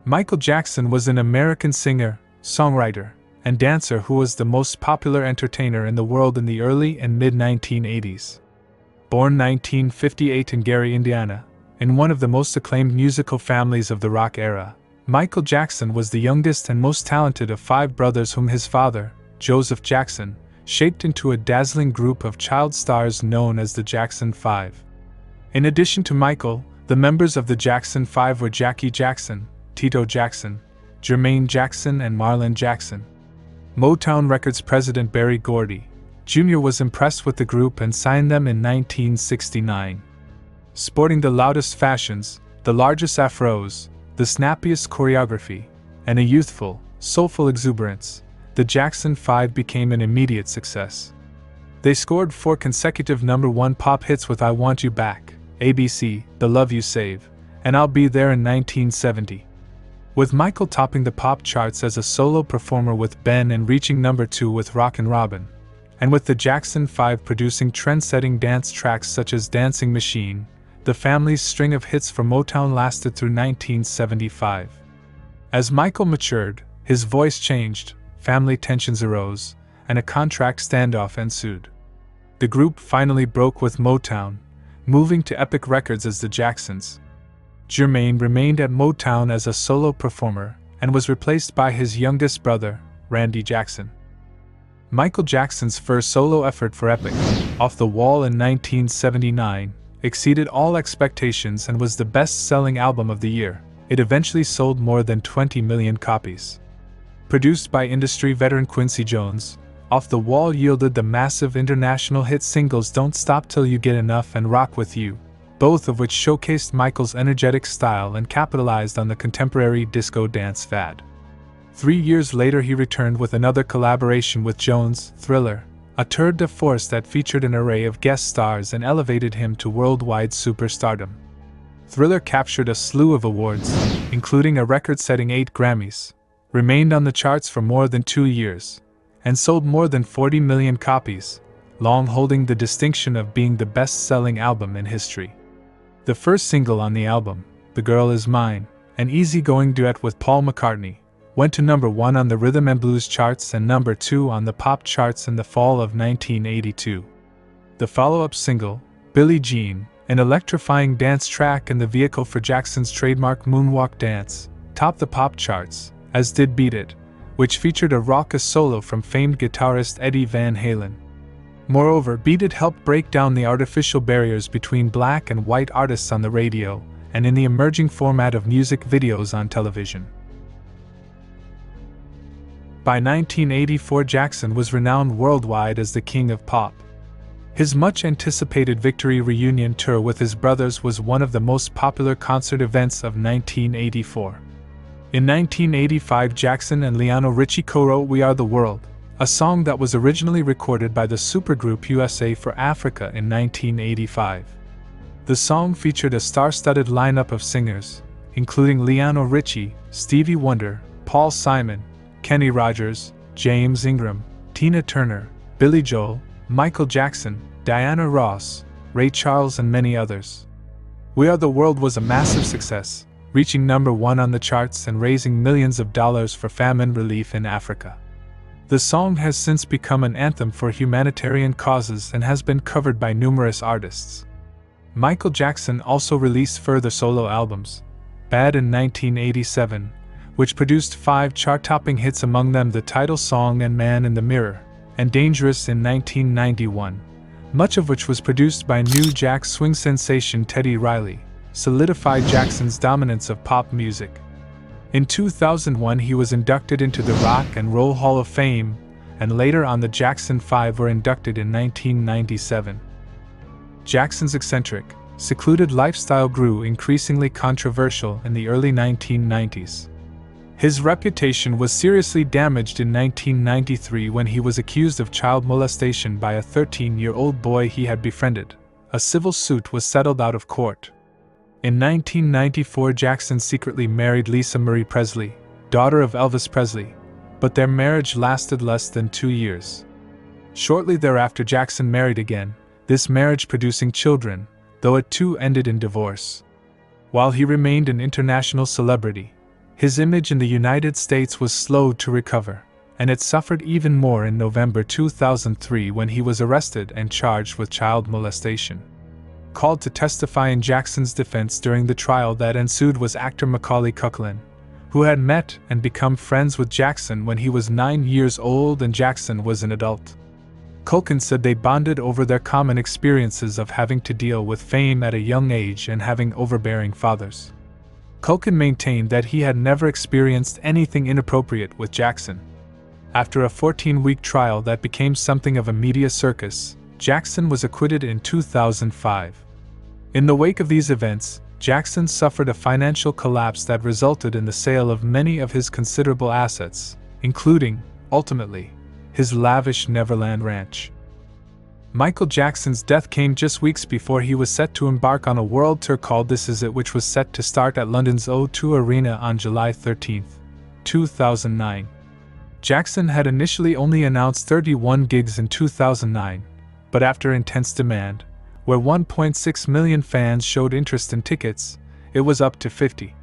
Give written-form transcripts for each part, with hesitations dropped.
Michael Jackson was an American singer, songwriter, and dancer who was the most popular entertainer in the world in the early and mid-1980s. Born 1958 in Gary, Indiana, in one of the most acclaimed musical families of the rock era, Michael Jackson was the youngest and most talented of 5 brothers whom his father, Joseph Jackson, shaped into a dazzling group of child stars known as the Jackson 5. In addition to Michael, the members of the Jackson 5 were Jackie Jackson, Tito Jackson, Jermaine Jackson, and Marlon Jackson. Motown Records president Berry Gordy, Jr. was impressed with the group and signed them in 1969. Sporting the loudest fashions, the largest afros, the snappiest choreography, and a youthful, soulful exuberance, the Jackson 5 became an immediate success. They scored 4 consecutive #1 pop hits with I Want You Back, ABC, The Love You Save, and I'll Be There in 1970. With Michael topping the pop charts as a solo performer with Ben and reaching #2 with Rockin' Robin, and with the Jackson 5 producing trend-setting dance tracks such as Dancing Machine, the family's string of hits for Motown lasted through 1975. As Michael matured, his voice changed, family tensions arose, and a contract standoff ensued. The group finally broke with Motown, moving to Epic Records as the Jacksons. Jermaine remained at Motown as a solo performer and was replaced by his youngest brother, Randy Jackson. Michael Jackson's first solo effort for Epic, Off the Wall in 1979, exceeded all expectations and was the best-selling album of the year. It eventually sold more than 20 million copies. Produced by industry veteran Quincy Jones, Off the Wall yielded the massive international hit singles Don't Stop Till You Get Enough and Rock With You, both of which showcased Michael's energetic style and capitalized on the contemporary disco dance fad. 3 years later he returned with another collaboration with Jones, Thriller, a tour de force that featured an array of guest stars and elevated him to worldwide superstardom. Thriller captured a slew of awards, including a record-setting 8 Grammys, remained on the charts for more than 2 years, and sold more than 40 million copies, long holding the distinction of being the best-selling album in history. The first single on the album, The Girl Is Mine, an easygoing duet with Paul McCartney, went to #1 on the rhythm and blues charts and #2 on the pop charts in the fall of 1982. The follow-up single, Billie Jean, an electrifying dance track and the vehicle for Jackson's trademark moonwalk dance, topped the pop charts, as did Beat It, which featured a raucous solo from famed guitarist Eddie Van Halen. Moreover, Beat It helped break down the artificial barriers between black and white artists on the radio and in the emerging format of music videos on television. By 1984, Jackson was renowned worldwide as the king of pop. His much-anticipated Victory reunion tour with his brothers was one of the most popular concert events of 1984. In 1985, Jackson and Lionel Richie co-wrote We Are the World, a song that was originally recorded by the supergroup USA for Africa in 1985. The song featured a star-studded lineup of singers, including Lionel Richie, Stevie Wonder, Paul Simon, Kenny Rogers, James Ingram, Tina Turner, Billy Joel, Michael Jackson, Diana Ross, Ray Charles, and many others. We Are the World was a massive success, reaching #1 on the charts and raising millions of dollars for famine relief in Africa. The song has since become an anthem for humanitarian causes and has been covered by numerous artists. Michael Jackson also released further solo albums, Bad in 1987, which produced 5 chart-topping hits, among them the title song and Man in the Mirror, and Dangerous in 1991, much of which was produced by New Jack Swing sensation Teddy Riley, solidified Jackson's dominance of pop music. In 2001 he was inducted into the Rock and Roll Hall of Fame, and later on the Jackson 5 were inducted in 1997. Jackson's eccentric, secluded lifestyle grew increasingly controversial in the early 1990s. His reputation was seriously damaged in 1993 when he was accused of child molestation by a 13-year-old boy he had befriended. A civil suit was settled out of court. In 1994, Jackson secretly married Lisa Marie Presley, daughter of Elvis Presley, but their marriage lasted less than 2 years. Shortly thereafter, Jackson married again, this marriage producing children, though it too ended in divorce. While he remained an international celebrity, His image in the United States was slow to recover, and it suffered even more in November 2003 when he was arrested and charged with child molestation. Called to testify in Jackson's defense during the trial that ensued was actor Macaulay Culkin, who had met and become friends with Jackson when he was 9 years old and Jackson was an adult. Culkin said they bonded over their common experiences of having to deal with fame at a young age and having overbearing fathers. Culkin maintained that he had never experienced anything inappropriate with Jackson. After a 14-week trial that became something of a media circus, Jackson was acquitted in 2005. In the wake of these events, Jackson suffered a financial collapse that resulted in the sale of many of his considerable assets, including, ultimately, his lavish Neverland ranch. Michael Jackson's death came just weeks before he was set to embark on a world tour called This Is It, which was set to start at London's O2 Arena on July 13, 2009. Jackson had initially only announced 31 gigs in 2009, but after intense demand, where 1.6 million fans showed interest in tickets, it was up to 50.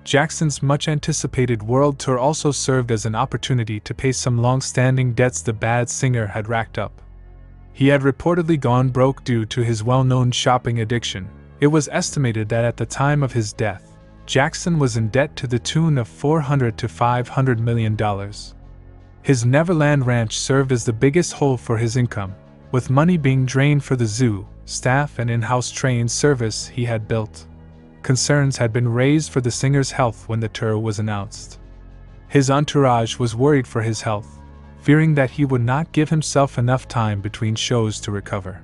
Jackson's much-anticipated world tour also served as an opportunity to pay some long-standing debts the bad singer had racked up. He had reportedly gone broke due to his well-known shopping addiction. It was estimated that at the time of his death, Jackson was in debt to the tune of $400 to $500 million. His Neverland Ranch served as the biggest hole for his income, with money being drained for the zoo, staff and in-house train service he had built. Concerns had been raised for the singer's health when the tour was announced. His entourage was worried for his health, fearing that he would not give himself enough time between shows to recover.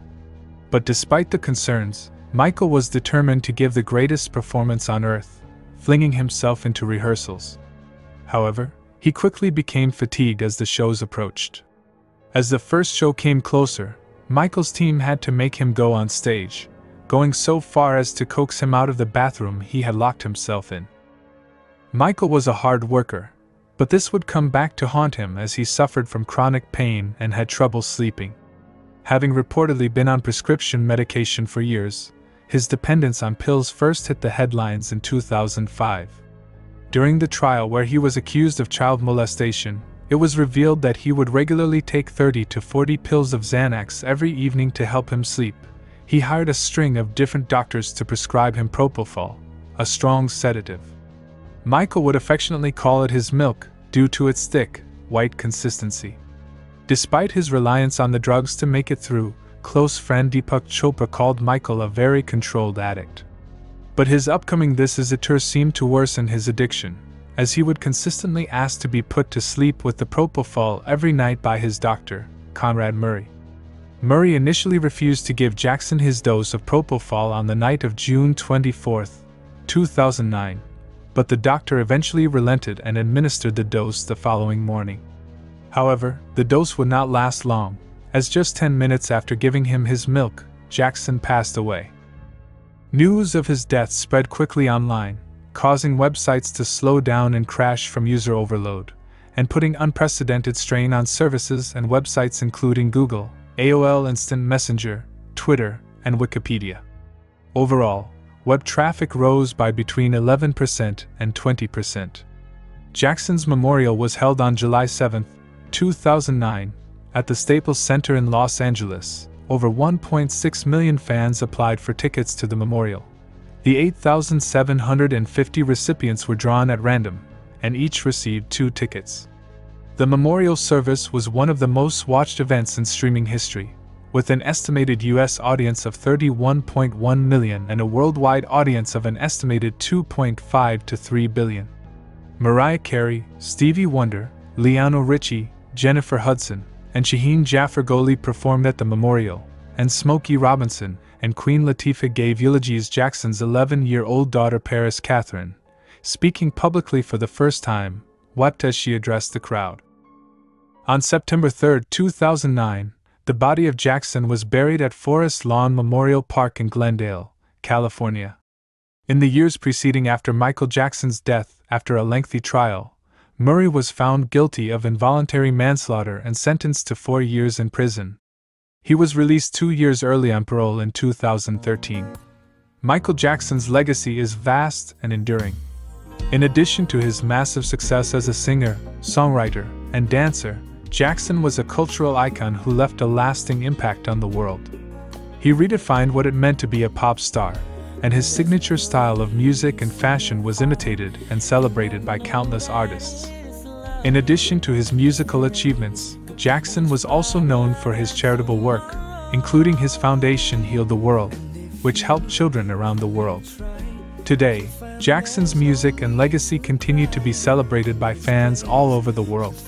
But despite the concerns, Michael was determined to give the greatest performance on earth, flinging himself into rehearsals. However, he quickly became fatigued as the shows approached. As the first show came closer, Michael's team had to make him go on stage, going so far as to coax him out of the bathroom he had locked himself in. Michael was a hard worker, but this would come back to haunt him as he suffered from chronic pain and had trouble sleeping. Having reportedly been on prescription medication for years, his dependence on pills first hit the headlines in 2005. During the trial where he was accused of child molestation, it was revealed that he would regularly take 30 to 40 pills of Xanax every evening to help him sleep. He hired a string of different doctors to prescribe him propofol, a strong sedative. Michael would affectionately call it his milk, due to its thick, white consistency. Despite his reliance on the drugs to make it through, close friend Deepak Chopra called Michael a very controlled addict. But his upcoming This Is It tour seemed to worsen his addiction, as he would consistently ask to be put to sleep with the propofol every night by his doctor, Conrad Murray. Murray initially refused to give Jackson his dose of propofol on the night of June 24, 2009, but the doctor eventually relented and administered the dose the following morning. However, the dose would not last long, as just 10 minutes after giving him his milk, Jackson passed away. News of his death spread quickly online, causing websites to slow down and crash from user overload, and putting unprecedented strain on services and websites including Google, AOL Instant Messenger, Twitter, and Wikipedia. Overall, web traffic rose by between 11% and 20%. Jackson's memorial was held on July 7, 2009, at the Staples Center in Los Angeles. Over 1.6 million fans applied for tickets to the memorial. The 8,750 recipients were drawn at random, and each received 2 tickets. The memorial service was one of the most watched events in streaming history, with an estimated US audience of 31.1 million and a worldwide audience of an estimated 2.5 to 3 billion. Mariah Carey, Stevie Wonder, Lionel Richie, Jennifer Hudson, and Shaheen Jaffer performed at the memorial, and Smokey Robinson and Queen Latifah gave eulogies. Jackson's 11-year-old daughter Paris Catherine, speaking publicly for the first time, wept as she addressed the crowd. On September 3, 2009, the body of Jackson was buried at Forest Lawn Memorial Park in Glendale, California. In the years preceding after Michael Jackson's death, after a lengthy trial, Murray was found guilty of involuntary manslaughter and sentenced to 4 years in prison. He was released 2 years early on parole in 2013. Michael Jackson's legacy is vast and enduring. In addition to his massive success as a singer, songwriter, and dancer, Jackson was a cultural icon who left a lasting impact on the world. He redefined what it meant to be a pop star, and his signature style of music and fashion was imitated and celebrated by countless artists. In addition to his musical achievements, Jackson was also known for his charitable work, including his foundation Heal the World, which helped children around the world. Today, Jackson's music and legacy continue to be celebrated by fans all over the world.